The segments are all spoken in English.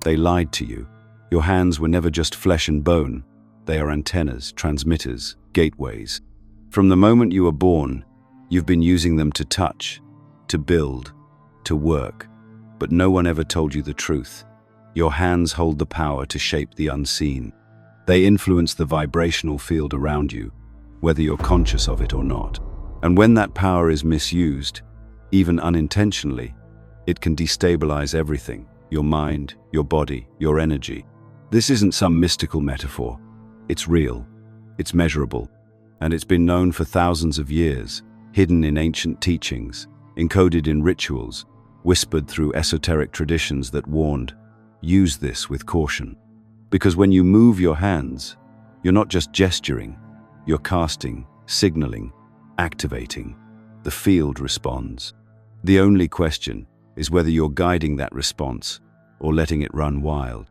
They lied to you. Your hands were never just flesh and bone. They are antennas, transmitters, gateways. From the moment you were born, you've been using them to touch, to build, to work. But no one ever told you the truth. Your hands hold the power to shape the unseen. They influence the vibrational field around you, whether you're conscious of it or not. And when that power is misused, even unintentionally, it can destabilize everything: your mind, your body, your energy. This isn't some mystical metaphor. It's real, it's measurable, and it's been known for thousands of years, hidden in ancient teachings, encoded in rituals, whispered through esoteric traditions that warned, use this with caution. Because when you move your hands, you're not just gesturing, you're casting, signaling, activating. The field responds. The only question is whether you're guiding that response or letting it run wild.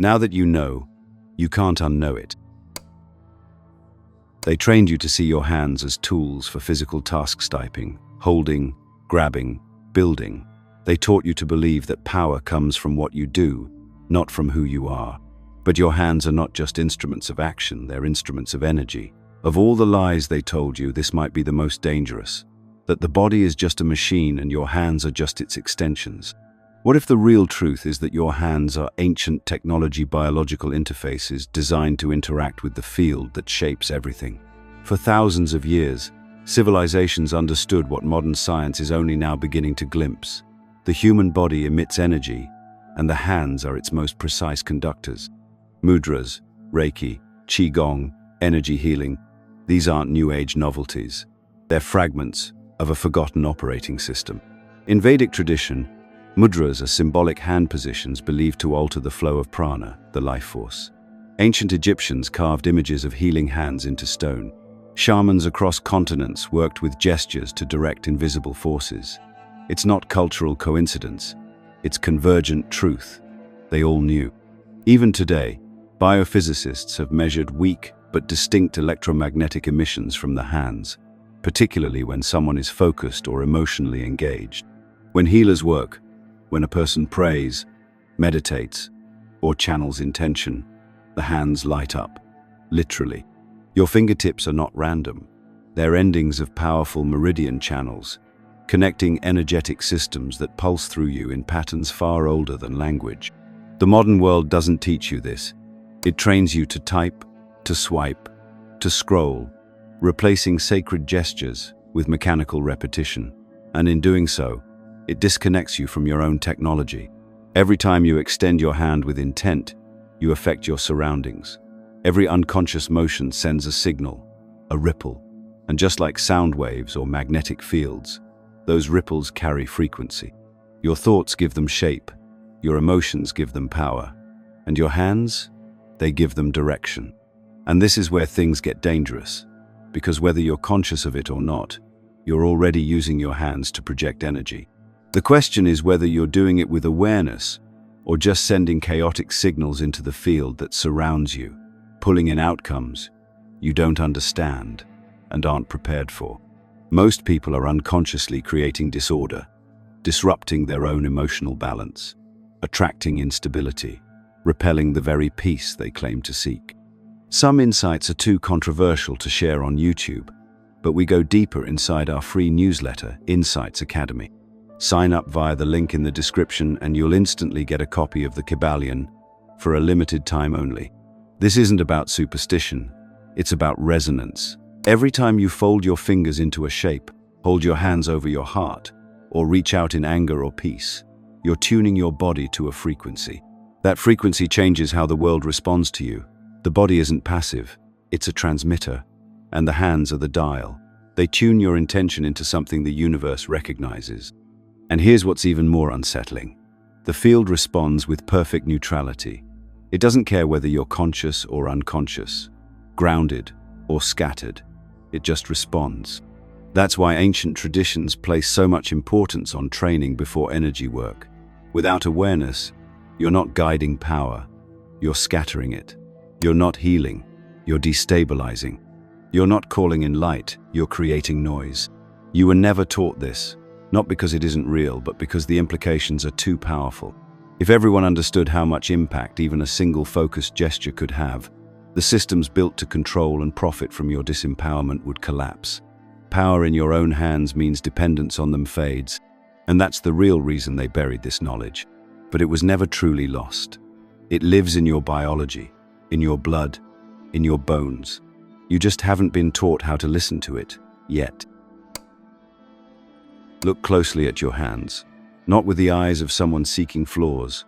Now that you know, you can't unknow it. They trained you to see your hands as tools for physical task typing, holding, grabbing, building. They taught you to believe that power comes from what you do, not from who you are. But your hands are not just instruments of action, they're instruments of energy. Of all the lies they told you, this might be the most dangerous. That the body is just a machine and your hands are just its extensions. What if the real truth is that your hands are ancient technology biological interfaces designed to interact with the field that shapes everything? For thousands of years, civilizations understood what modern science is only now beginning to glimpse. The human body emits energy, and the hands are its most precise conductors. Mudras, Reiki, Qigong, energy healing, these aren't New Age novelties. They're fragments of a forgotten operating system. In Vedic tradition, mudras are symbolic hand positions believed to alter the flow of prana, the life force. Ancient Egyptians carved images of healing hands into stone. Shamans across continents worked with gestures to direct invisible forces. It's not cultural coincidence, it's convergent truth. They all knew. Even today, biophysicists have measured weak but distinct electromagnetic emissions from the hands, particularly when someone is focused or emotionally engaged. When healers work, when a person prays, meditates, or channels intention, the hands light up, literally. Your fingertips are not random. They're endings of powerful meridian channels, connecting energetic systems that pulse through you in patterns far older than language. The modern world doesn't teach you this. It trains you to type, to swipe, to scroll, replacing sacred gestures with mechanical repetition. And in doing so, it disconnects you from your own technology. Every time you extend your hand with intent, you affect your surroundings. Every unconscious motion sends a signal, a ripple. And just like sound waves or magnetic fields, those ripples carry frequency. Your thoughts give them shape, your emotions give them power, and your hands, they give them direction. And this is where things get dangerous, because whether you're conscious of it or not, you're already using your hands to project energy. The question is whether you're doing it with awareness or just sending chaotic signals into the field that surrounds you, pulling in outcomes you don't understand and aren't prepared for. Most people are unconsciously creating disorder, disrupting their own emotional balance, attracting instability, repelling the very peace they claim to seek. Some insights are too controversial to share on YouTube, but we go deeper inside our free newsletter, Insights Academy. Sign up via the link in the description and you'll instantly get a copy of the Kybalion for a limited time only. This isn't about superstition, it's about resonance. Every time you fold your fingers into a shape, hold your hands over your heart, or reach out in anger or peace, you're tuning your body to a frequency. That frequency changes how the world responds to you. The body isn't passive, it's a transmitter, and the hands are the dial. They tune your intention into something the universe recognizes. And here's what's even more unsettling. The field responds with perfect neutrality. It doesn't care whether you're conscious or unconscious, grounded or scattered. It just responds. That's why ancient traditions place so much importance on training before energy work. Without awareness, you're not guiding power, you're scattering it. You're not healing, you're destabilizing. You're not calling in light, you're creating noise. You were never taught this, not because it isn't real, but because the implications are too powerful. If everyone understood how much impact even a single focused gesture could have, the systems built to control and profit from your disempowerment would collapse. Power in your own hands means dependence on them fades, and that's the real reason they buried this knowledge. But it was never truly lost. It lives in your biology, in your blood, in your bones. You just haven't been taught how to listen to it yet. Look closely at your hands, not with the eyes of someone seeking flaws,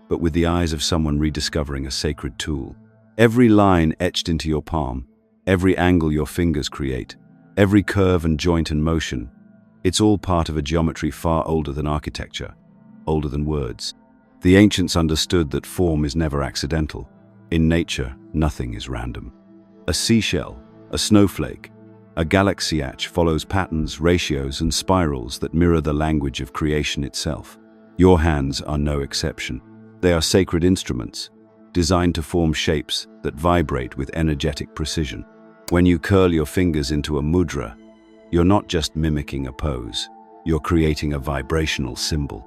but with the eyes of someone rediscovering a sacred tool. Every line etched into your palm, every angle your fingers create, every curve and joint and motion, it's all part of a geometry far older than architecture, older than words. The ancients understood that form is never accidental. In nature, nothing is random. A seashell, a snowflake, a galaxy arch follows patterns, ratios, and spirals that mirror the language of creation itself. Your hands are no exception. They are sacred instruments, designed to form shapes that vibrate with energetic precision. When you curl your fingers into a mudra, you're not just mimicking a pose, you're creating a vibrational symbol.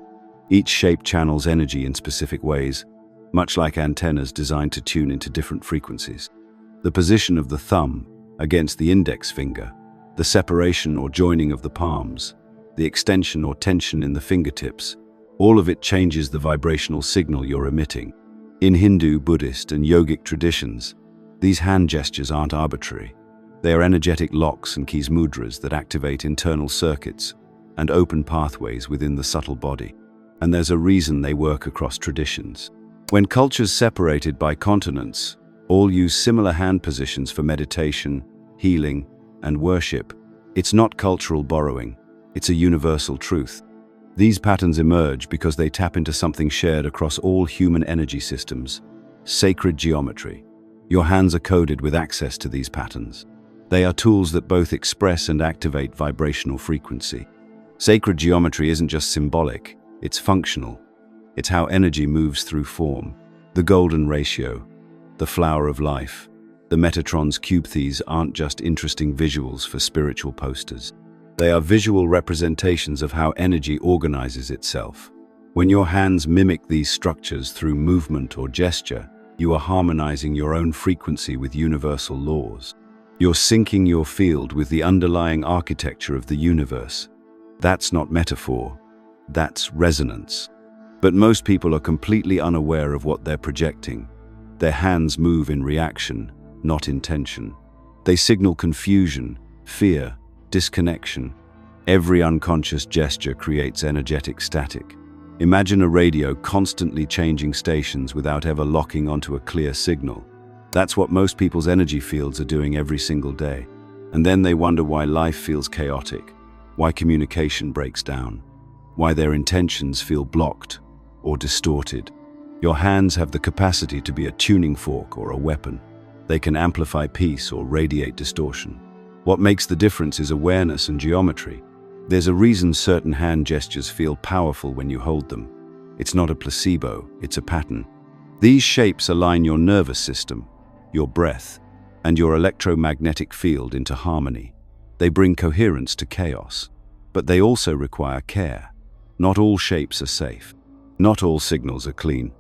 Each shape channels energy in specific ways, much like antennas designed to tune into different frequencies. The position of the thumb against the index finger, the separation or joining of the palms, the extension or tension in the fingertips, all of it changes the vibrational signal you're emitting. In Hindu, Buddhist, and yogic traditions, these hand gestures aren't arbitrary. They are energetic locks and keys mudras that activate internal circuits and open pathways within the subtle body. And there's a reason they work across traditions. When cultures separated by continents all use similar hand positions for meditation, healing, and worship, it's not cultural borrowing, it's a universal truth. These patterns emerge because they tap into something shared across all human energy systems: sacred geometry. Your hands are coded with access to these patterns. They are tools that both express and activate vibrational frequency. Sacred geometry isn't just symbolic, it's functional. It's how energy moves through form. The golden ratio, the flower of life, the Metatron's cubethes aren't just interesting visuals for spiritual posters. They are visual representations of how energy organizes itself. When your hands mimic these structures through movement or gesture, you are harmonizing your own frequency with universal laws. You're syncing your field with the underlying architecture of the universe. That's not metaphor, that's resonance. But most people are completely unaware of what they're projecting. Their hands move in reaction, not intention. They signal confusion, fear, disconnection. Every unconscious gesture creates energetic static. Imagine a radio constantly changing stations without ever locking onto a clear signal. That's what most people's energy fields are doing every single day. And then they wonder why life feels chaotic, why communication breaks down, why their intentions feel blocked or distorted. Your hands have the capacity to be a tuning fork or a weapon. They can amplify peace or radiate distortion. What makes the difference is awareness and geometry. There's a reason certain hand gestures feel powerful when you hold them. It's not a placebo, it's a pattern. These shapes align your nervous system, your breath, and your electromagnetic field into harmony. They bring coherence to chaos, but they also require care. Not all shapes are safe. Not all signals are clean.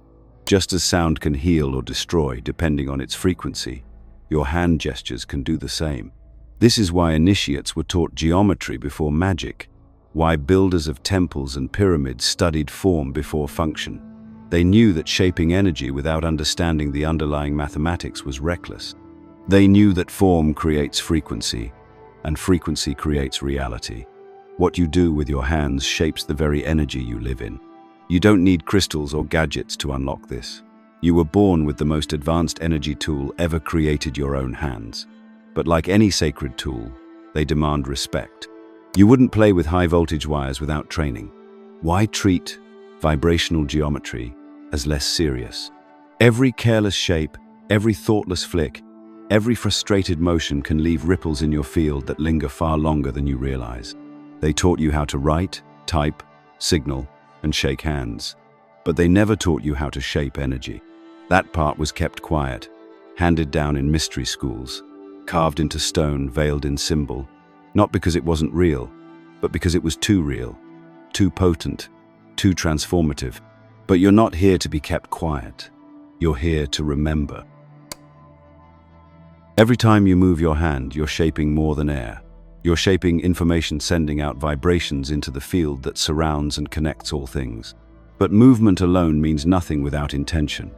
Just as sound can heal or destroy depending on its frequency, your hand gestures can do the same. This is why initiates were taught geometry before magic, why builders of temples and pyramids studied form before function. They knew that shaping energy without understanding the underlying mathematics was reckless. They knew that form creates frequency, and frequency creates reality. What you do with your hands shapes the very energy you live in. You don't need crystals or gadgets to unlock this. You were born with the most advanced energy tool ever created: your own hands. But like any sacred tool, they demand respect. You wouldn't play with high-voltage wires without training. Why treat vibrational geometry as less serious? Every careless shape, every thoughtless flick, every frustrated motion can leave ripples in your field that linger far longer than you realize. They taught you how to write, type, signal, and shake hands, but they never taught you how to shape energy. That part was kept quiet, handed down in mystery schools, carved into stone, veiled in symbol, not because it wasn't real, but because it was too real, too potent, too transformative. But you're not here to be kept quiet. You're here to remember. Every time you move your hand, you're shaping more than air. You're shaping information, sending out vibrations into the field that surrounds and connects all things. But movement alone means nothing without intention.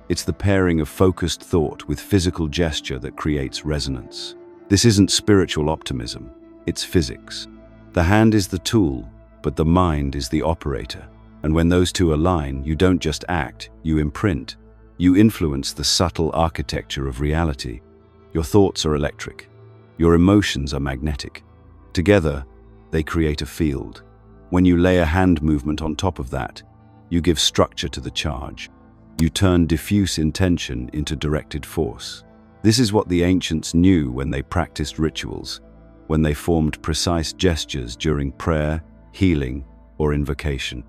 It's the pairing of focused thought with physical gesture that creates resonance. This isn't spiritual optimism, it's physics. The hand is the tool, but the mind is the operator. And when those two align, you don't just act, you imprint. You influence the subtle architecture of reality. Your thoughts are electric. Your emotions are magnetic. Together, they create a field. When you lay a hand movement on top of that, you give structure to the charge. You turn diffuse intention into directed force. This is what the ancients knew when they practiced rituals, when they formed precise gestures during prayer, healing, or invocation.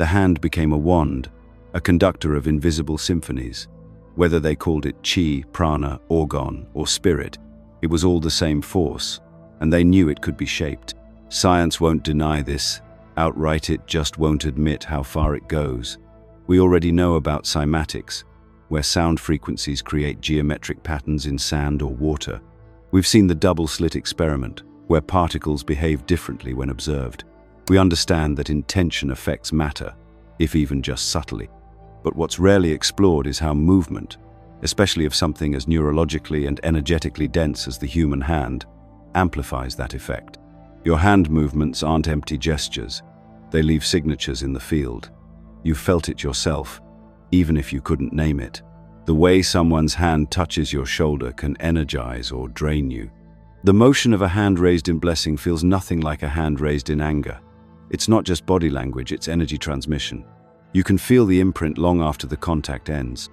The hand became a wand, a conductor of invisible symphonies. Whether they called it chi, prana, organ, or spirit, it was all the same force, and they knew it could be shaped. Science won't deny this. Outright, it just won't admit how far it goes. We already know about cymatics, where sound frequencies create geometric patterns in sand or water. We've seen the double-slit experiment, where particles behave differently when observed. We understand that intention affects matter, if even just subtly. But what's rarely explored is how movement, especially of something as neurologically and energetically dense as the human hand, amplifies that effect. Your hand movements aren't empty gestures. They leave signatures in the field. You felt it yourself, even if you couldn't name it. The way someone's hand touches your shoulder can energize or drain you. The motion of a hand raised in blessing feels nothing like a hand raised in anger. It's not just body language, it's energy transmission. You can feel the imprint long after the contact ends.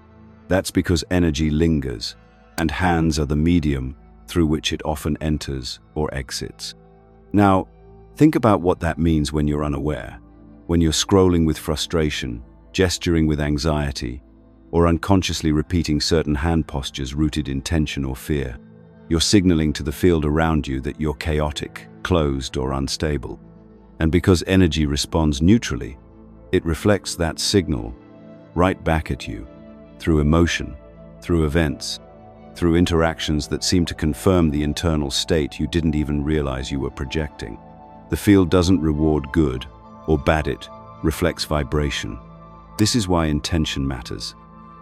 That's because energy lingers, and hands are the medium through which it often enters or exits. Now, think about what that means when you're unaware, when you're scrolling with frustration, gesturing with anxiety, or unconsciously repeating certain hand postures rooted in tension or fear. You're signaling to the field around you that you're chaotic, closed, or unstable. And because energy responds neutrally, it reflects that signal right back at you, through emotion, through events, through interactions that seem to confirm the internal state you didn't even realize you were projecting. The field doesn't reward good or bad, it reflects vibration. This is why intention matters,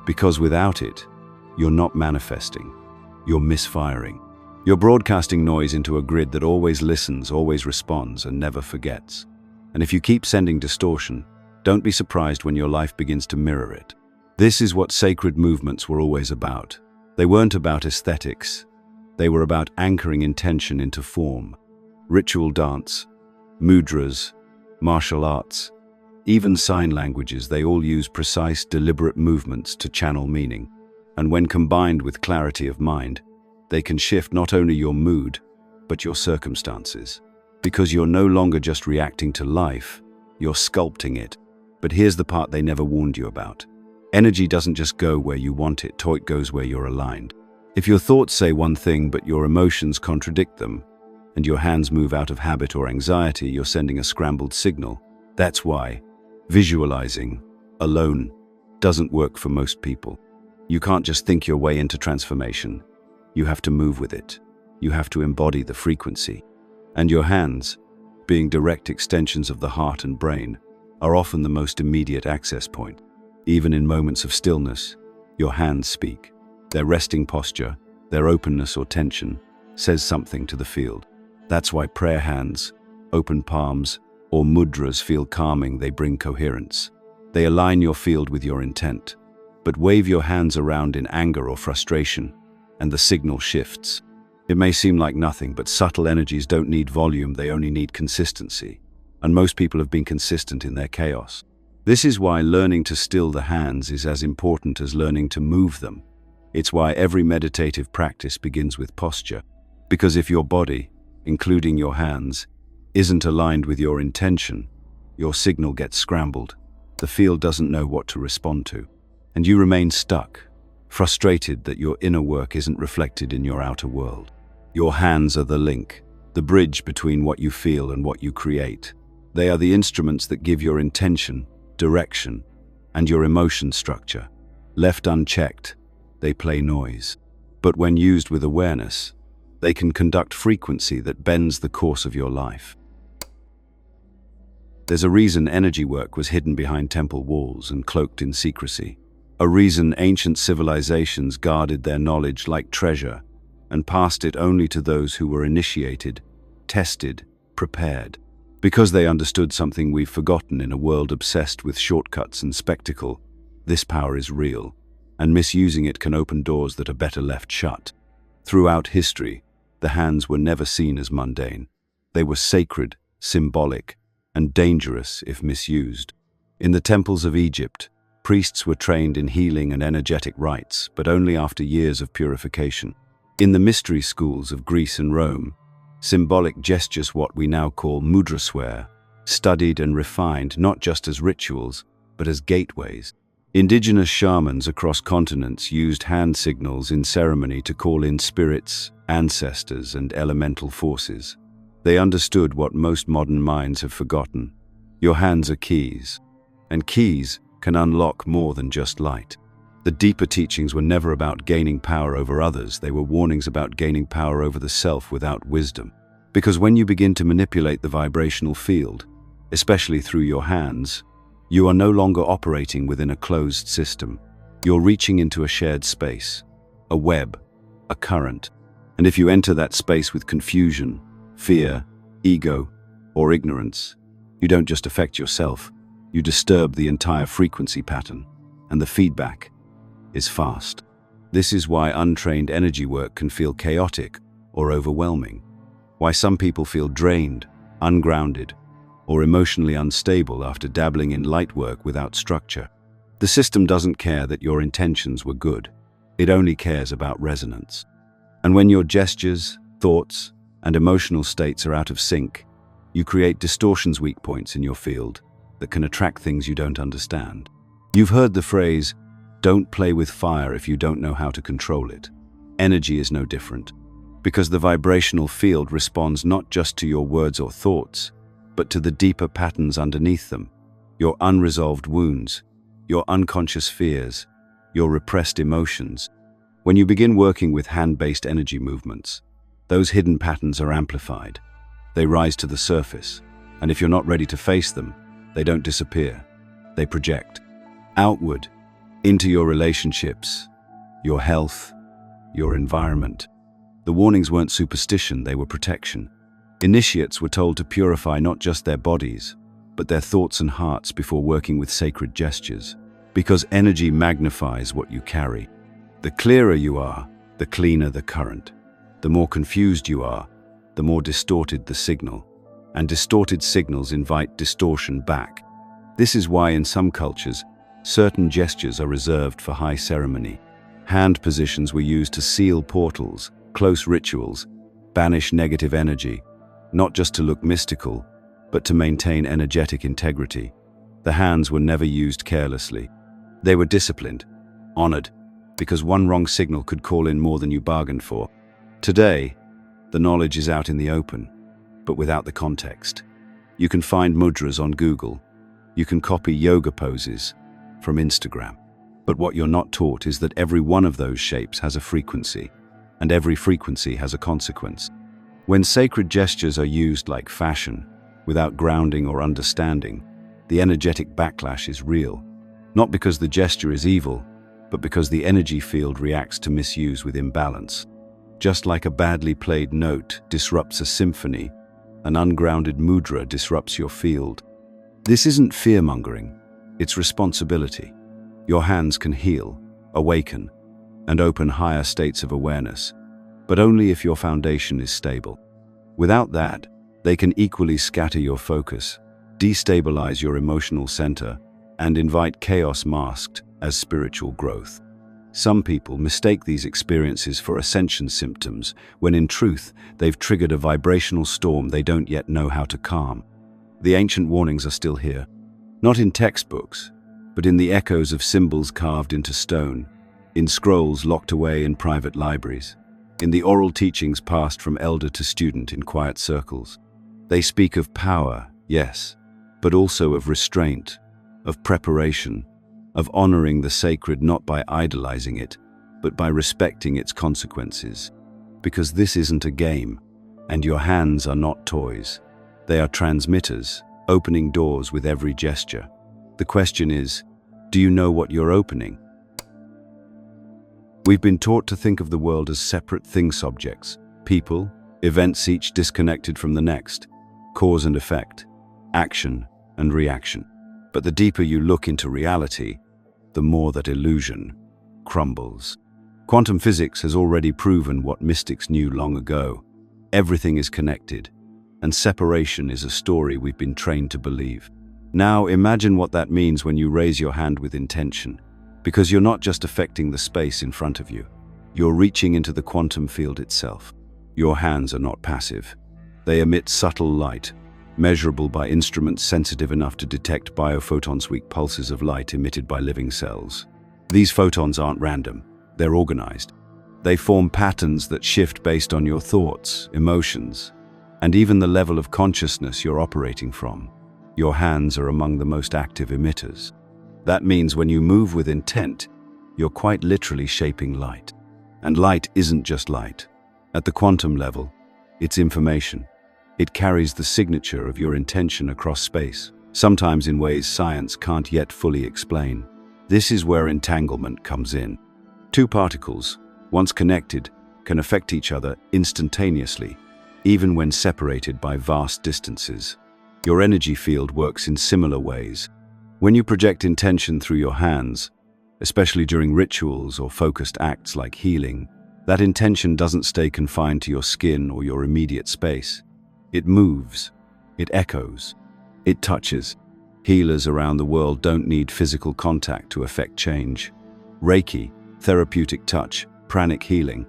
because without it, you're not manifesting, you're misfiring. You're broadcasting noise into a grid that always listens, always responds, and never forgets. And if you keep sending distortion, don't be surprised when your life begins to mirror it. This is what sacred movements were always about. They weren't about aesthetics. They were about anchoring intention into form. Ritual dance, mudras, martial arts, even sign languages, they all use precise, deliberate movements to channel meaning. And when combined with clarity of mind, they can shift not only your mood, but your circumstances. Because you're no longer just reacting to life, you're sculpting it. But here's the part they never warned you about. Energy doesn't just go where you want it, it goes where you're aligned. If your thoughts say one thing but your emotions contradict them, and your hands move out of habit or anxiety, you're sending a scrambled signal. That's why visualizing alone doesn't work for most people. You can't just think your way into transformation. You have to move with it. You have to embody the frequency. And your hands, being direct extensions of the heart and brain, are often the most immediate access point. Even in moments of stillness, your hands speak. Their resting posture, their openness or tension, says something to the field. That's why prayer hands, open palms, or mudras feel calming. They bring coherence. They align your field with your intent. But wave your hands around in anger or frustration, and the signal shifts. It may seem like nothing, but subtle energies don't need volume, they only need consistency. And most people have been consistent in their chaos. This is why learning to still the hands is as important as learning to move them. It's why every meditative practice begins with posture. Because if your body, including your hands, isn't aligned with your intention, your signal gets scrambled. The field doesn't know what to respond to. And you remain stuck, frustrated that your inner work isn't reflected in your outer world. Your hands are the link, the bridge between what you feel and what you create. They are the instruments that give your intention direction and your emotion structure. Left unchecked, they play noise. But when used with awareness, they can conduct frequency that bends the course of your life. There's a reason energy work was hidden behind temple walls and cloaked in secrecy. A reason ancient civilizations guarded their knowledge like treasure and passed it only to those who were initiated, tested, prepared. Because they understood something we've forgotten in a world obsessed with shortcuts and spectacle. This power is real, and misusing it can open doors that are better left shut. Throughout history, the hands were never seen as mundane. They were sacred, symbolic, and dangerous if misused. In the temples of Egypt, priests were trained in healing and energetic rites, but only after years of purification. In the mystery schools of Greece and Rome, symbolic gestures, what we now call mudrasware, studied and refined not just as rituals, but as gateways. Indigenous shamans across continents used hand signals in ceremony to call in spirits, ancestors, and elemental forces. They understood what most modern minds have forgotten. Your hands are keys, and keys can unlock more than just light. The deeper teachings were never about gaining power over others, they were warnings about gaining power over the self without wisdom. Because when you begin to manipulate the vibrational field, especially through your hands, you are no longer operating within a closed system. You're reaching into a shared space, a web, a current. And if you enter that space with confusion, fear, ego, or ignorance, you don't just affect yourself, you disturb the entire frequency pattern, and the feedback is fast. This is why untrained energy work can feel chaotic or overwhelming, why some people feel drained, ungrounded, or emotionally unstable after dabbling in light work without structure. The system doesn't care that your intentions were good, it only cares about resonance. And when your gestures, thoughts, and emotional states are out of sync, you create distortions, weak points in your field that can attract things you don't understand. You've heard the phrase, "Don't play with fire if you don't know how to control it." Energy is no different, because the vibrational field responds not just to your words or thoughts, but to the deeper patterns underneath them, your unresolved wounds, your unconscious fears, your repressed emotions. When you begin working with hand-based energy movements, those hidden patterns are amplified. They rise to the surface, and if you're not ready to face them, they don't disappear. They project outward, into your relationships, your health, your environment. The warnings weren't superstition, they were protection. Initiates were told to purify not just their bodies, but their thoughts and hearts before working with sacred gestures. Because energy magnifies what you carry. The clearer you are, the cleaner the current. The more confused you are, the more distorted the signal. And distorted signals invite distortion back. This is why in some cultures, certain gestures are reserved for high ceremony. Hand positions were used to seal portals, close rituals, banish negative energy, not just to look mystical, but to maintain energetic integrity. The hands were never used carelessly. They were disciplined, honored, because one wrong signal could call in more than you bargained for. Today, the knowledge is out in the open, but without the context. You can find mudras on Google. You can copy yoga poses from Instagram. But what you're not taught is that every one of those shapes has a frequency, and every frequency has a consequence. When sacred gestures are used like fashion, without grounding or understanding, the energetic backlash is real. Not because the gesture is evil, but because the energy field reacts to misuse with imbalance. Just like a badly played note disrupts a symphony, an ungrounded mudra disrupts your field. This isn't fear-mongering, it's responsibility. Your hands can heal, awaken, and open higher states of awareness, but only if your foundation is stable. Without that, they can equally scatter your focus, destabilize your emotional center, and invite chaos masked as spiritual growth. Some people mistake these experiences for ascension symptoms, when in truth, they've triggered a vibrational storm they don't yet know how to calm. The ancient warnings are still here, not in textbooks, but in the echoes of symbols carved into stone, in scrolls locked away in private libraries, in the oral teachings passed from elder to student in quiet circles. They speak of power, yes, but also of restraint, of preparation, of honoring the sacred not by idolizing it, but by respecting its consequences. Because this isn't a game, and your hands are not toys. They are transmitters, opening doors with every gesture. The question is, do you know what you're opening? We've been taught to think of the world as separate thing-subjects, people, events each disconnected from the next, cause and effect, action and reaction. But the deeper you look into reality, the more that illusion crumbles. Quantum physics has already proven what mystics knew long ago. Everything is connected, and separation is a story we've been trained to believe. Now imagine what that means when you raise your hand with intention, because you're not just affecting the space in front of you. You're reaching into the quantum field itself. Your hands are not passive. They emit subtle light, measurable by instruments sensitive enough to detect biophotons, weak pulses of light emitted by living cells. These photons aren't random, they're organized. They form patterns that shift based on your thoughts, emotions, and even the level of consciousness you're operating from. Your hands are among the most active emitters. That means when you move with intent, you're quite literally shaping light. And light isn't just light. At the quantum level, it's information. It carries the signature of your intention across space, sometimes in ways science can't yet fully explain. This is where entanglement comes in. Two particles, once connected, can affect each other instantaneously, even when separated by vast distances. Your energy field works in similar ways. When you project intention through your hands, especially during rituals or focused acts like healing, that intention doesn't stay confined to your skin or your immediate space. It moves, it echoes, it touches. Healers around the world don't need physical contact to effect change. Reiki, therapeutic touch, pranic healing,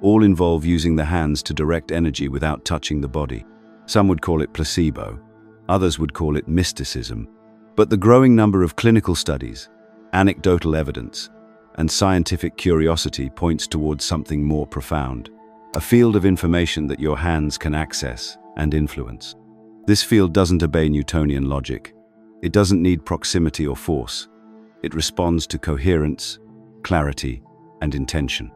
all involve using the hands to direct energy without touching the body. Some would call it placebo, others would call it mysticism. But the growing number of clinical studies, anecdotal evidence, and scientific curiosity points towards something more profound, a field of information that your hands can access and influence. This field doesn't obey Newtonian logic. It doesn't need proximity or force. It responds to coherence, clarity, and intention.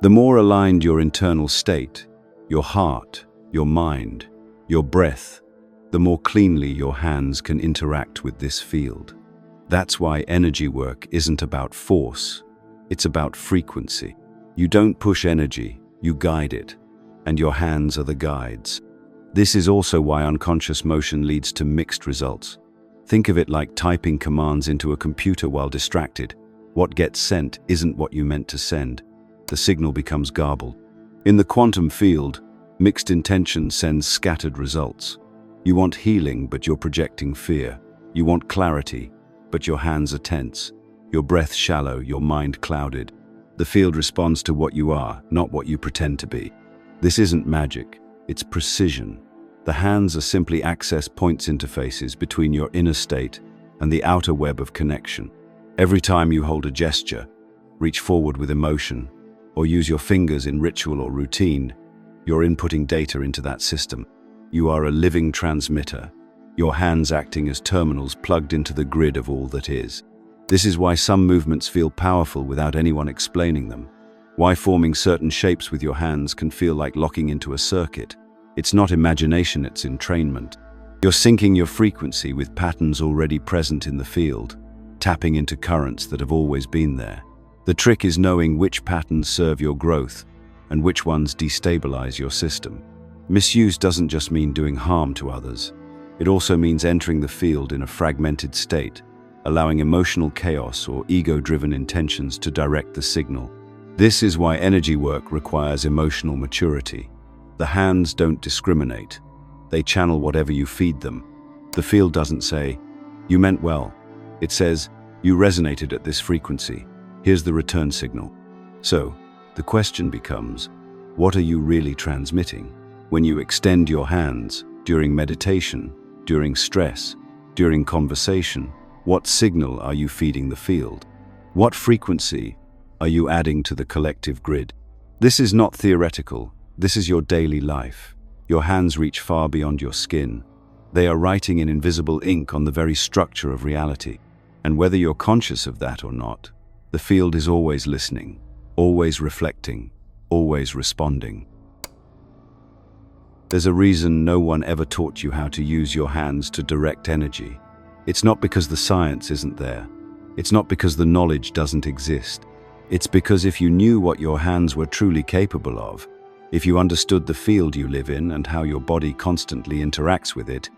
The more aligned your internal state, your heart, your mind, your breath, the more cleanly your hands can interact with this field. That's why energy work isn't about force, it's about frequency. You don't push energy, you guide it, and your hands are the guides. This is also why unconscious motion leads to mixed results. Think of it like typing commands into a computer while distracted. What gets sent isn't what you meant to send. The signal becomes garbled. In the quantum field, mixed intention sends scattered results. You want healing, but you're projecting fear. You want clarity, but your hands are tense. Your breath shallow, your mind clouded. The field responds to what you are, not what you pretend to be. This isn't magic, it's precision. The hands are simply access points interfaces between your inner state and the outer web of connection. Every time you hold a gesture, reach forward with emotion, or use your fingers in ritual or routine, you're inputting data into that system. You are a living transmitter, your hands acting as terminals plugged into the grid of all that is. This is why some movements feel powerful without anyone explaining them. Why forming certain shapes with your hands can feel like locking into a circuit. It's not imagination, it's entrainment. You're syncing your frequency with patterns already present in the field, tapping into currents that have always been there. The trick is knowing which patterns serve your growth and which ones destabilize your system. Misuse doesn't just mean doing harm to others. It also means entering the field in a fragmented state, allowing emotional chaos or ego-driven intentions to direct the signal. This is why energy work requires emotional maturity. The hands don't discriminate. They channel whatever you feed them. The field doesn't say, "You meant well." It says, "You resonated at this frequency. Here's the return signal." So, the question becomes, what are you really transmitting? When you extend your hands, during meditation, during stress, during conversation, what signal are you feeding the field? What frequency are you adding to the collective grid? This is not theoretical. This is your daily life. Your hands reach far beyond your skin. They are writing in invisible ink on the very structure of reality. And whether you're conscious of that or not, the field is always listening, always reflecting, always responding. There's a reason no one ever taught you how to use your hands to direct energy. It's not because the science isn't there. It's not because the knowledge doesn't exist. It's because if you knew what your hands were truly capable of, if you understood the field you live in and how your body constantly interacts with it,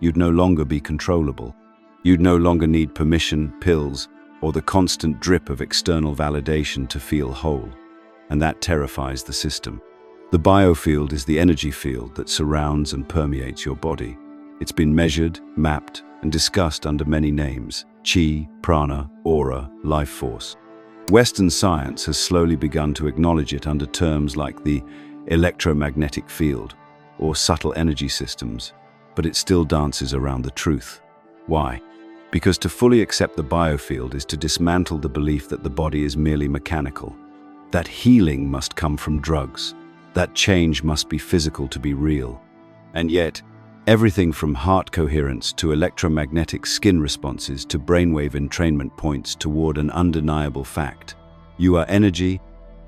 you'd no longer be controllable. You'd no longer need permission, pills, or the constant drip of external validation to feel whole. And that terrifies the system. The biofield is the energy field that surrounds and permeates your body. It's been measured, mapped, and discussed under many names: chi, prana, aura, life force. Western science has slowly begun to acknowledge it under terms like the electromagnetic field or subtle energy systems, but it still dances around the truth. Why? Because to fully accept the biofield is to dismantle the belief that the body is merely mechanical, that healing must come from drugs, that change must be physical to be real. And yet, everything from heart coherence to electromagnetic skin responses to brainwave entrainment points toward an undeniable fact. You are energy,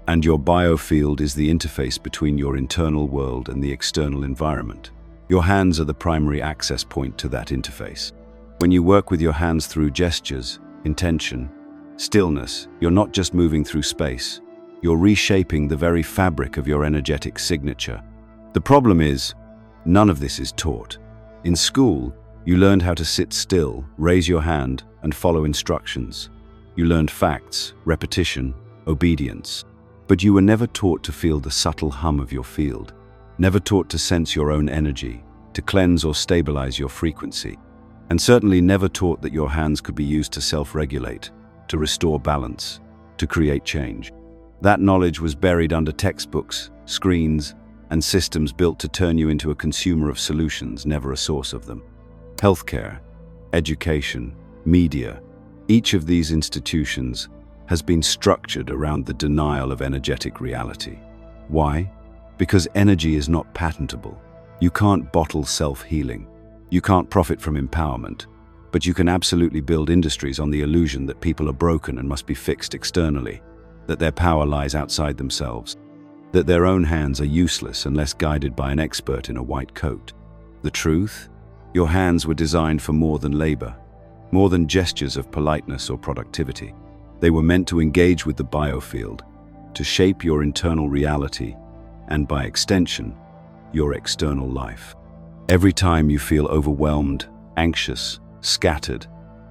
and your biofield is the interface between your internal world and the external environment. Your hands are the primary access point to that interface. When you work with your hands through gestures, intention, stillness, you're not just moving through space. You're reshaping the very fabric of your energetic signature. The problem is, none of this is taught. In school, you learned how to sit still, raise your hand, and follow instructions. You learned facts, repetition, obedience. But you were never taught to feel the subtle hum of your field, never taught to sense your own energy, to cleanse or stabilize your frequency, and certainly never taught that your hands could be used to self-regulate, to restore balance, to create change. That knowledge was buried under textbooks, screens, and systems built to turn you into a consumer of solutions, never a source of them. Healthcare, education, media, each of these institutions has been structured around the denial of energetic reality. Why? Because energy is not patentable. You can't bottle self-healing. You can't profit from empowerment, but you can absolutely build industries on the illusion that people are broken and must be fixed externally, that their power lies outside themselves, that their own hands are useless unless guided by an expert in a white coat. The truth? Your hands were designed for more than labor, more than gestures of politeness or productivity. They were meant to engage with the biofield, to shape your internal reality, and by extension, your external life. Every time you feel overwhelmed, anxious, scattered,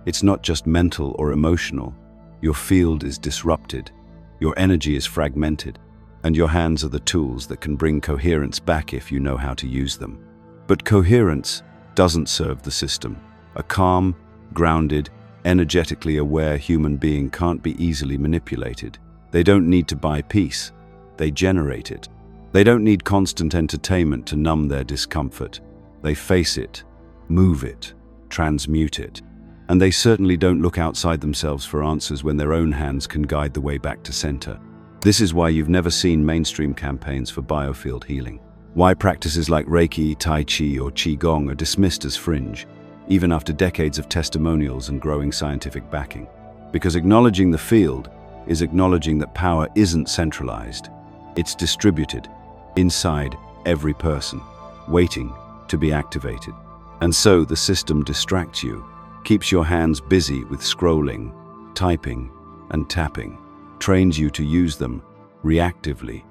it's not just mental or emotional. Your field is disrupted, your energy is fragmented, and your hands are the tools that can bring coherence back if you know how to use them. But coherence doesn't serve the system. A calm, grounded, energetically aware human being can't be easily manipulated. They don't need to buy peace, they generate it. They don't need constant entertainment to numb their discomfort. They face it, move it, transmute it. And they certainly don't look outside themselves for answers when their own hands can guide the way back to center. This is why you've never seen mainstream campaigns for biofield healing. Why practices like Reiki, Tai Chi, or Qigong are dismissed as fringe, even after decades of testimonials and growing scientific backing. Because acknowledging the field is acknowledging that power isn't centralized. It's distributed inside every person, waiting to be activated. And so the system distracts you, keeps your hands busy with scrolling, typing, and tapping, trains you to use them reactively,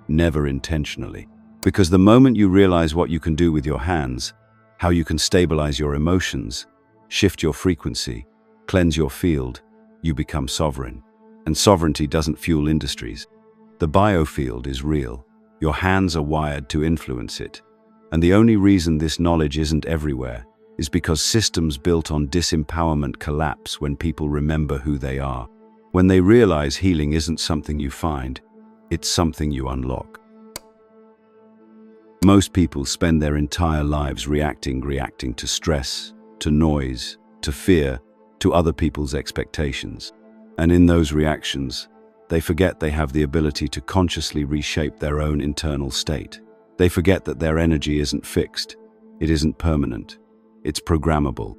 never intentionally. Because the moment you realize what you can do with your hands, how you can stabilize your emotions, shift your frequency, cleanse your field, you become sovereign. And sovereignty doesn't fuel industries. The biofield is real. Your hands are wired to influence it. And the only reason this knowledge isn't everywhere is because systems built on disempowerment collapse when people remember who they are. When they realize healing isn't something you find, it's something you unlock. Most people spend their entire lives reacting to stress, to noise, to fear, to other people's expectations. And in those reactions, they forget they have the ability to consciously reshape their own internal state. They forget that their energy isn't fixed, it isn't permanent, it's programmable.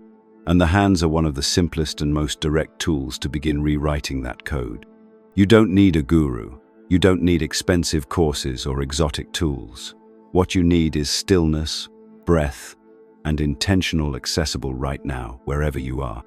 And the hands are one of the simplest and most direct tools to begin rewriting that code. You don't need a guru. You don't need expensive courses or exotic tools. What you need is stillness, breath, and intentional accessible right now, wherever you are.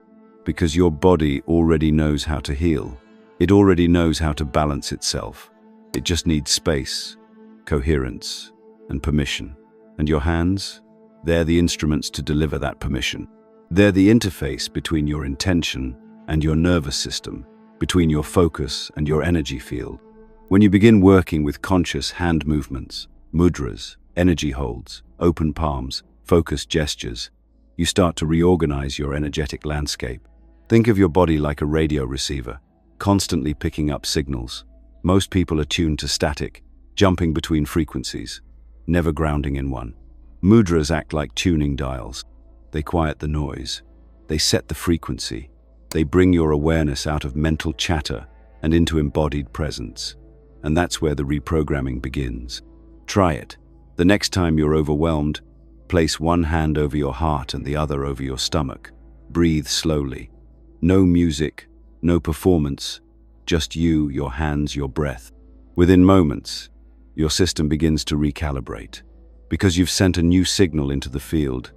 Because your body already knows how to heal. It already knows how to balance itself. It just needs space, coherence, and permission. And your hands? They're the instruments to deliver that permission. They're the interface between your intention and your nervous system, between your focus and your energy field. When you begin working with conscious hand movements, mudras, energy holds, open palms, focused gestures, you start to reorganize your energetic landscape. Think of your body like a radio receiver, constantly picking up signals. Most people are tuned to static, jumping between frequencies, never grounding in one. Mudras act like tuning dials. They quiet the noise. They set the frequency. They bring your awareness out of mental chatter and into embodied presence. And that's where the reprogramming begins. Try it. The next time you're overwhelmed, place one hand over your heart and the other over your stomach. Breathe slowly. No music, no performance, just you, your hands, your breath. Within moments, your system begins to recalibrate. Because you've sent a new signal into the field.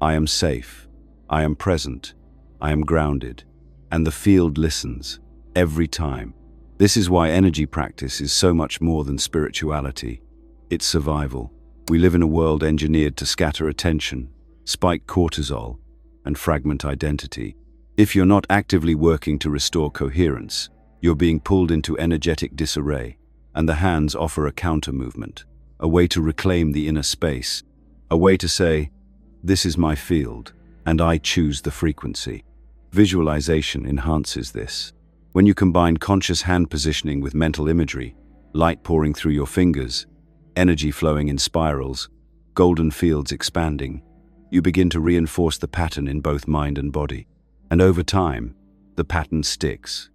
I am safe. I am present. I am grounded. And the field listens every time. This is why energy practice is so much more than spirituality. It's survival. We live in a world engineered to scatter attention, spike cortisol, and fragment identity. If you're not actively working to restore coherence, you're being pulled into energetic disarray, and the hands offer a counter movement, a way to reclaim the inner space, a way to say, this is my field, and I choose the frequency. Visualization enhances this. When you combine conscious hand positioning with mental imagery, light pouring through your fingers, energy flowing in spirals, golden fields expanding, you begin to reinforce the pattern in both mind and body. And over time, the pattern sticks.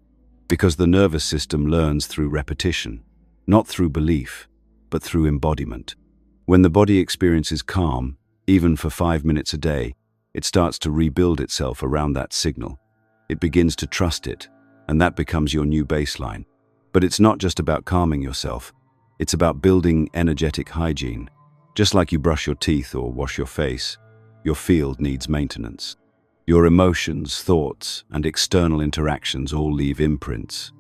Because the nervous system learns through repetition, not through belief, but through embodiment. When the body experiences calm, even for 5 minutes a day, it starts to rebuild itself around that signal. It begins to trust it, and that becomes your new baseline. But it's not just about calming yourself. It's about building energetic hygiene. Just like you brush your teeth or wash your face, your field needs maintenance. Your emotions, thoughts, and external interactions all leave imprints.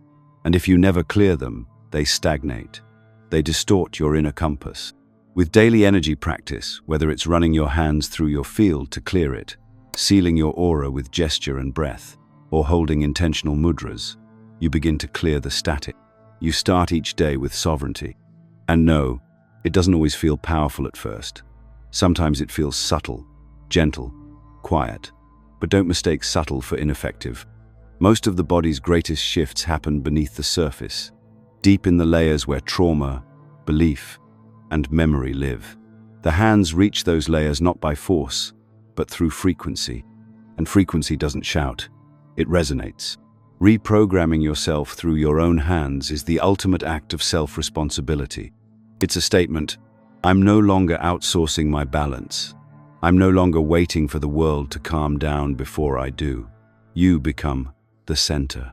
And if you never clear them, they stagnate. They distort your inner compass. With daily energy practice, whether it's running your hands through your field to clear it, sealing your aura with gesture and breath, or holding intentional mudras, you begin to clear the static. You start each day with sovereignty. And no, it doesn't always feel powerful at first. Sometimes it feels subtle, gentle, quiet. But don't mistake subtle for ineffective. Most of the body's greatest shifts happen beneath the surface, deep in the layers where trauma, belief, and memory live. The hands reach those layers not by force, but through frequency. And frequency doesn't shout, it resonates. Reprogramming yourself through your own hands is the ultimate act of self-responsibility. It's a statement, I'm no longer outsourcing my balance. I'm no longer waiting for the world to calm down before I do. You become the center.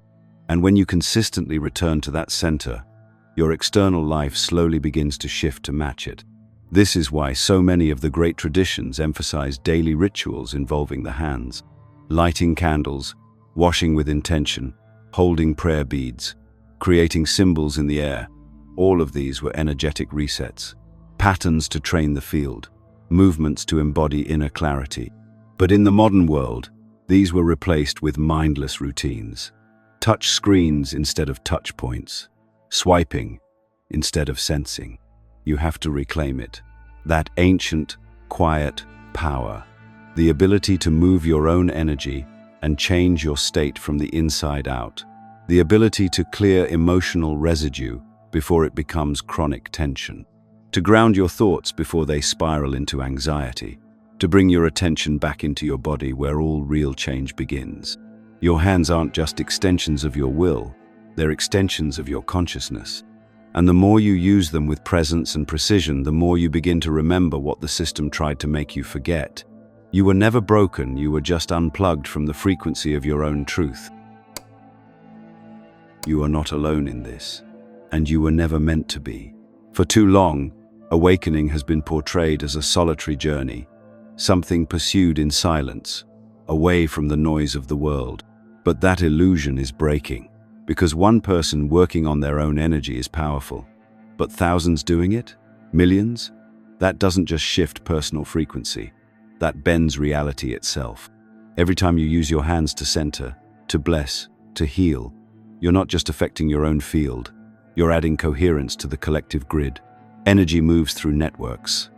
And when you consistently return to that center, your external life slowly begins to shift to match it. This is why so many of the great traditions emphasize daily rituals involving the hands. Lighting candles, washing with intention, holding prayer beads, creating symbols in the air. All of these were energetic resets, patterns to train the field, movements to embody inner clarity. But in the modern world, these were replaced with mindless routines. Touch screens instead of touch points. Swiping instead of sensing. You have to reclaim it. That ancient, quiet power. The ability to move your own energy and change your state from the inside out. The ability to clear emotional residue before it becomes chronic tension. To ground your thoughts before they spiral into anxiety. To bring your attention back into your body where all real change begins. Your hands aren't just extensions of your will, they're extensions of your consciousness. And the more you use them with presence and precision, the more you begin to remember what the system tried to make you forget. You were never broken, you were just unplugged from the frequency of your own truth. You are not alone in this, and you were never meant to be. For too long, awakening has been portrayed as a solitary journey, something pursued in silence, away from the noise of the world. But that illusion is breaking, because one person working on their own energy is powerful. But thousands doing it? Millions? That doesn't just shift personal frequency, that bends reality itself. Every time you use your hands to center, to bless, to heal, you're not just affecting your own field, you're adding coherence to the collective grid. Energy moves through networks,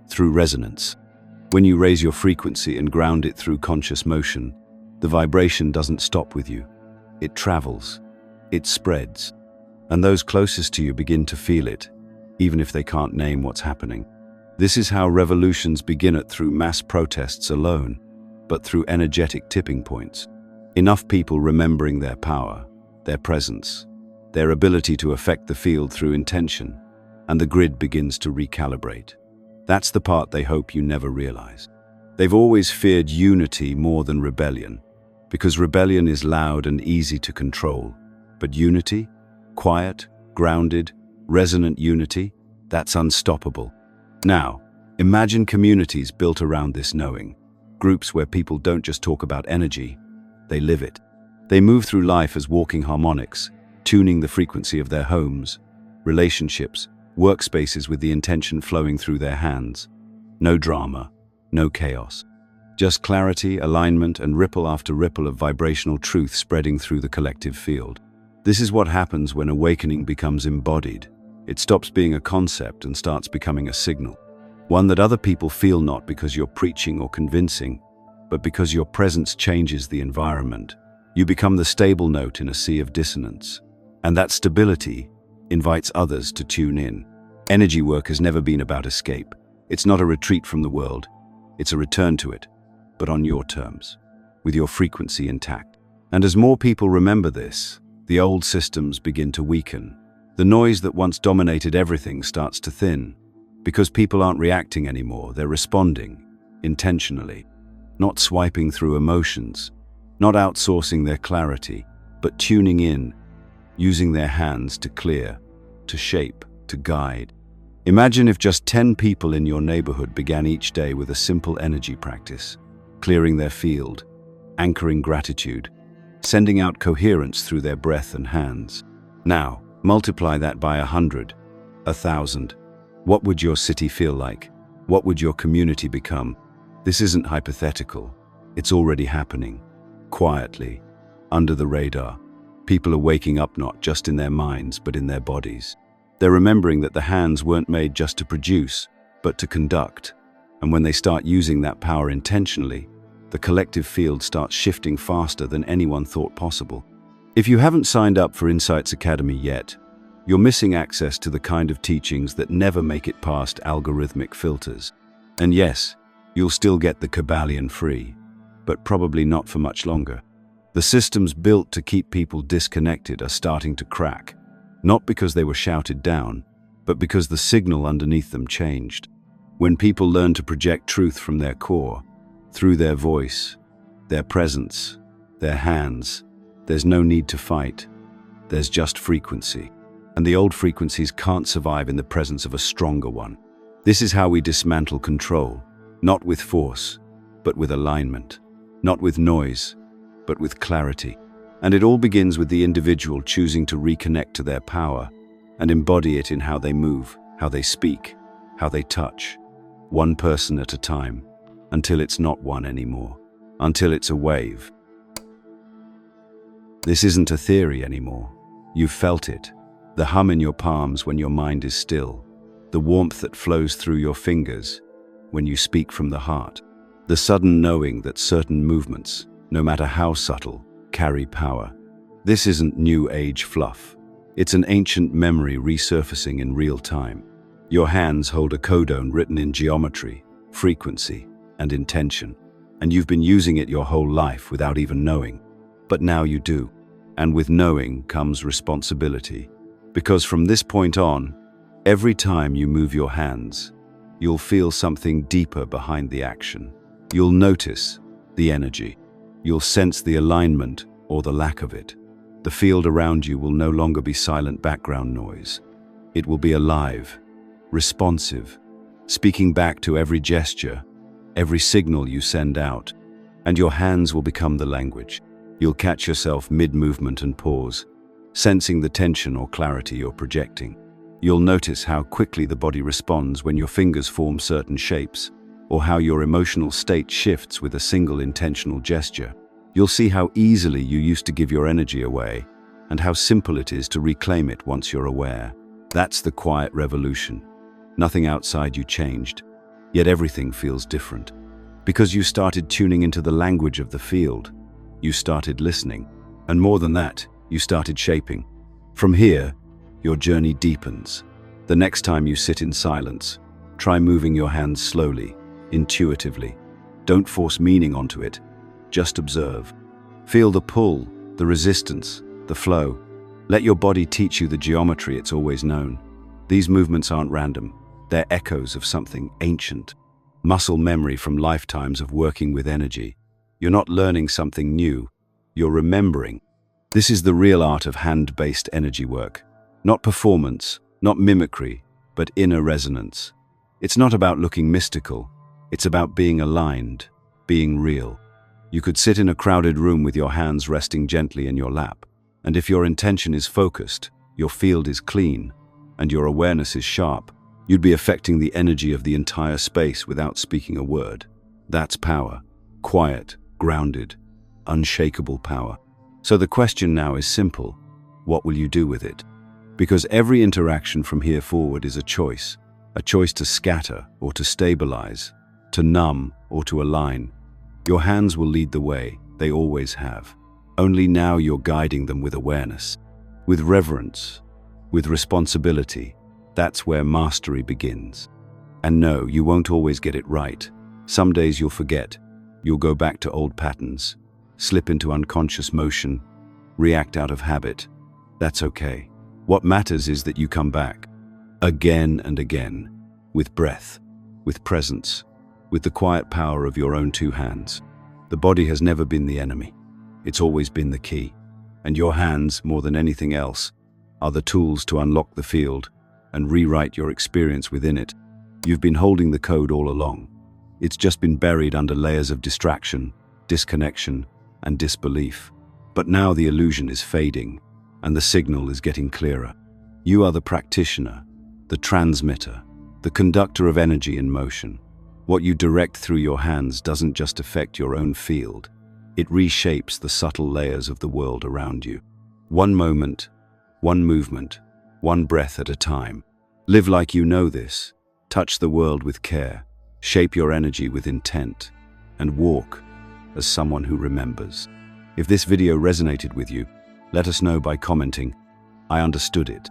through resonance. When you raise your frequency and ground it through conscious motion, the vibration doesn't stop with you. It travels, it spreads, and those closest to you begin to feel it, even if they can't name what's happening. This is how revolutions begin, not through mass protests alone, but through energetic tipping points. Enough people remembering their power, their presence, their ability to affect the field through intention, and the grid begins to recalibrate. That's the part they hope you never realize. They've always feared unity more than rebellion, because rebellion is loud and easy to control. But unity, quiet, grounded, resonant unity, that's unstoppable. Now, imagine communities built around this knowing. Groups where people don't just talk about energy, they live it. They move through life as walking harmonics, tuning the frequency of their homes, relationships, workspaces with the intention flowing through their hands. No drama, no chaos. Just clarity, alignment, and ripple after ripple of vibrational truth spreading through the collective field. This is what happens when awakening becomes embodied. It stops being a concept and starts becoming a signal. One that other people feel, not because you're preaching or convincing, but because your presence changes the environment. You become the stable note in a sea of dissonance. And that stability invites others to tune in. Energy work has never been about escape. It's not a retreat from the world. It's a return to it, but on your terms, with your frequency intact. And as more people remember this, the old systems begin to weaken. The noise that once dominated everything starts to thin, because people aren't reacting anymore, they're responding, intentionally. Not swiping through emotions, not outsourcing their clarity, but tuning in, using their hands to clear, to shape, to guide. Imagine if just 10 people in your neighborhood began each day with a simple energy practice, clearing their field, anchoring gratitude, sending out coherence through their breath and hands. Now, multiply that by 100, 1,000. What would your city feel like? What would your community become? This isn't hypothetical. It's already happening. Quietly, under the radar. People are waking up, not just in their minds, but in their bodies. They're remembering that the hands weren't made just to produce, but to conduct. And when they start using that power intentionally, the collective field starts shifting faster than anyone thought possible. If you haven't signed up for Insights Academy yet, you're missing access to the kind of teachings that never make it past algorithmic filters. And yes, you'll still get the Kabbalion free, but probably not for much longer. The systems built to keep people disconnected are starting to crack, not because they were shouted down, but because the signal underneath them changed. When people learn to project truth from their core, through their voice, their presence, their hands, there's no need to fight. There's just frequency. And the old frequencies can't survive in the presence of a stronger one. This is how we dismantle control, not with force, but with alignment, not with noise, but with clarity. And it all begins with the individual choosing to reconnect to their power and embody it in how they move, how they speak, how they touch, one person at a time, until it's not one anymore, until it's a wave. This isn't a theory anymore. You've felt it. The hum in your palms when your mind is still, the warmth that flows through your fingers when you speak from the heart, the sudden knowing that certain movements, no matter how subtle, carry power. This isn't new age fluff. It's an ancient memory resurfacing in real time. Your hands hold a codone written in geometry, frequency, and intention, and you've been using it your whole life without even knowing. But now you do, and with knowing comes responsibility. Because from this point on, every time you move your hands, you'll feel something deeper behind the action. You'll notice the energy. You'll sense the alignment or the lack of it. The field around you will no longer be silent background noise. It will be alive, responsive, speaking back to every gesture, every signal you send out, and your hands will become the language. You'll catch yourself mid-movement and pause, sensing the tension or clarity you're projecting. You'll notice how quickly the body responds when your fingers form certain shapes, or how your emotional state shifts with a single intentional gesture. You'll see how easily you used to give your energy away, and how simple it is to reclaim it once you're aware. That's the quiet revolution. Nothing outside you changed, yet everything feels different. Because you started tuning into the language of the field. You started listening, and more than that, you started shaping. From here, your journey deepens. The next time you sit in silence, try moving your hands slowly, intuitively. Don't force meaning onto it. Just observe. Feel the pull, the resistance, the flow. Let your body teach you the geometry it's always known. These movements aren't random. They're echoes of something ancient. Muscle memory from lifetimes of working with energy. You're not learning something new. You're remembering. This is the real art of hand-based energy work. Not performance, not mimicry, but inner resonance. It's not about looking mystical. It's about being aligned, being real. You could sit in a crowded room with your hands resting gently in your lap, and if your intention is focused, your field is clean, and your awareness is sharp, you'd be affecting the energy of the entire space without speaking a word. That's power. Quiet, grounded, unshakable power. So the question now is simple. What will you do with it? Because every interaction from here forward is a choice to scatter or to stabilize, to numb or to align. Your hands will lead the way, they always have. Only now you're guiding them with awareness, with reverence, with responsibility. That's where mastery begins. And no, you won't always get it right. Some days you'll forget. You'll go back to old patterns, slip into unconscious motion, react out of habit. That's okay. What matters is that you come back, again and again, with breath, with presence, with the quiet power of your own two hands. The body has never been the enemy. It's always been the key. And your hands, more than anything else, are the tools to unlock the field and rewrite your experience within it. You've been holding the code all along. It's just been buried under layers of distraction, disconnection, and disbelief. But now the illusion is fading, and the signal is getting clearer. You are the practitioner, the transmitter, the conductor of energy in motion. What you direct through your hands doesn't just affect your own field. It reshapes the subtle layers of the world around you. One moment, one movement, one breath at a time. Live like you know this. Touch the world with care. Shape your energy with intent. And walk as someone who remembers. If this video resonated with you, let us know by commenting, "I understood it."